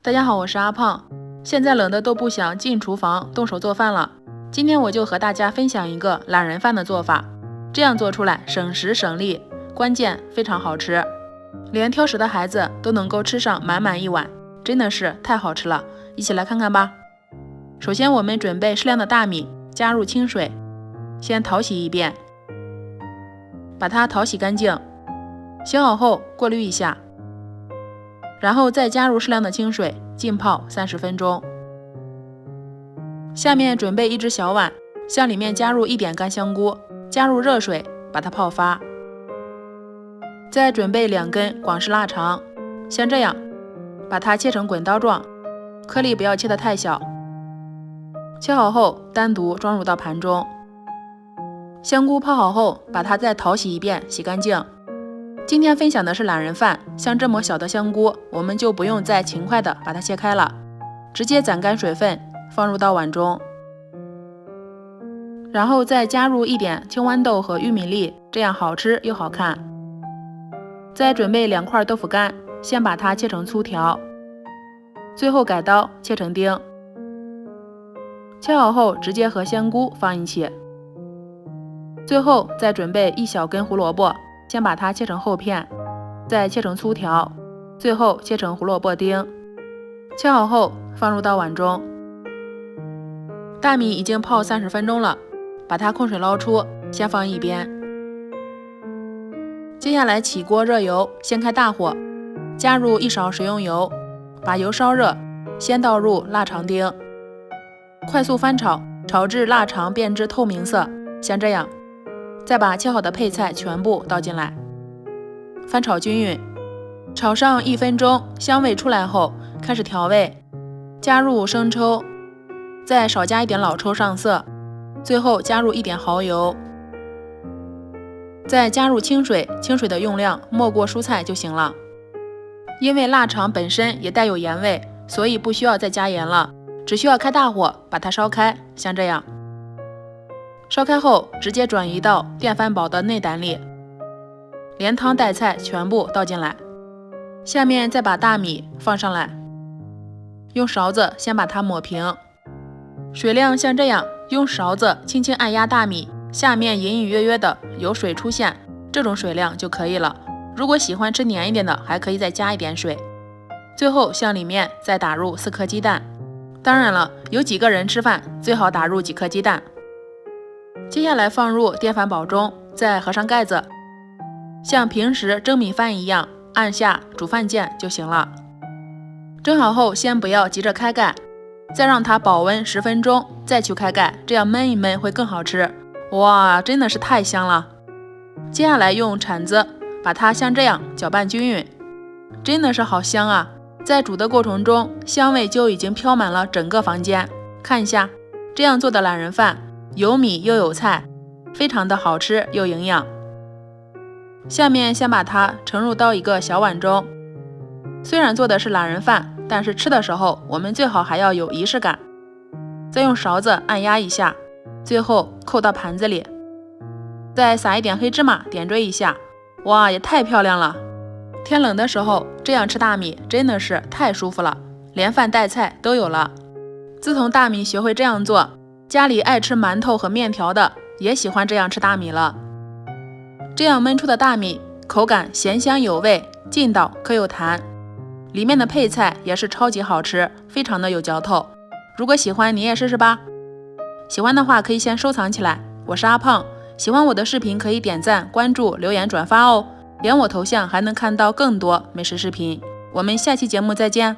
大家好，我是阿胖。现在冷的都不想进厨房动手做饭了。今天我就和大家分享一个懒人饭的做法，这样做出来省时省力，关键非常好吃，连挑食的孩子都能够吃上满满一碗，真的是太好吃了。一起来看看吧。首先我们准备适量的大米，加入清水，先淘洗一遍，把它淘洗干净，洗好后过滤一下，然后再加入适量的清水浸泡30分钟。下面准备一只小碗，向里面加入1点干香菇，加入热水把它泡发。再准备2根广式腊肠，像这样把它切成滚刀状，颗粒不要切得太小。切好后单独装入到盘中。香菇泡好后把它再淘洗一遍，洗干净。今天分享的是懒人饭，像这么小的香菇，我们就不用再勤快的把它切开了，直接攒干水分放入到碗中，然后再加入1点青豌豆和玉米粒，这样好吃又好看。再准备2块豆腐干，先把它切成粗条，最后改刀切成丁。切好后直接和香菇放一起。最后再准备1小根胡萝卜，先把它切成厚片，再切成粗条，最后切成胡萝卜丁。切好后放入到碗中。大米已经泡30分钟了，把它控水捞出，先放一边。接下来起锅热油，先开大火，加入1勺食用油，把油烧热，先倒入腊肠丁，快速翻炒，炒至腊肠变至透明色，像这样。再把切好的配菜全部倒进来，翻炒均匀，炒上1分钟，香味出来后开始调味，加入生抽，再少加1点老抽上色，最后加入1点蚝油，再加入清水，清水的用量没过蔬菜就行了。因为腊肠本身也带有盐味，所以不需要再加盐了，只需要开大火把它烧开，像这样。烧开后直接转移到电饭煲的内胆里，连汤带菜全部倒进来。下面再把大米放上来，用勺子先把它抹平，水量像这样，用勺子轻轻按压大米，下面隐隐约约的有水出现，这种水量就可以了。如果喜欢吃黏一点的，还可以再加1点水。最后向里面再打入4颗鸡蛋，当然了，有几个人吃饭，最好打入几颗鸡蛋。接下来放入电饭煲中，再合上盖子，像平时蒸米饭一样，按下煮饭键就行了。蒸好后先不要急着开盖，再让它保温10分钟，再去开盖，这样焖一焖会更好吃。哇，真的是太香了！接下来用铲子把它像这样搅拌均匀，真的是好香啊！在煮的过程中，香味就已经飘满了整个房间。看一下，这样做的懒人饭有米又有菜，非常的好吃又营养。下面先把它盛入到一个小碗中。虽然做的是懒人饭，但是吃的时候我们最好还要有仪式感。再用勺子按压一下，最后扣到盘子里，再撒1点黑芝麻点缀一下。哇，也太漂亮了！天冷的时候这样吃大米真的是太舒服了，连饭带菜都有了。自从大米学会这样做，家里爱吃馒头和面条的也喜欢这样吃大米了。这样焖出的大米口感咸香有味，劲道可有弹，里面的配菜也是超级好吃，非常的有嚼头。如果喜欢你也试试吧。喜欢的话可以先收藏起来。我是阿胖，喜欢我的视频可以点赞、关注、留言、转发哦，点我头像还能看到更多美食视频。我们下期节目再见。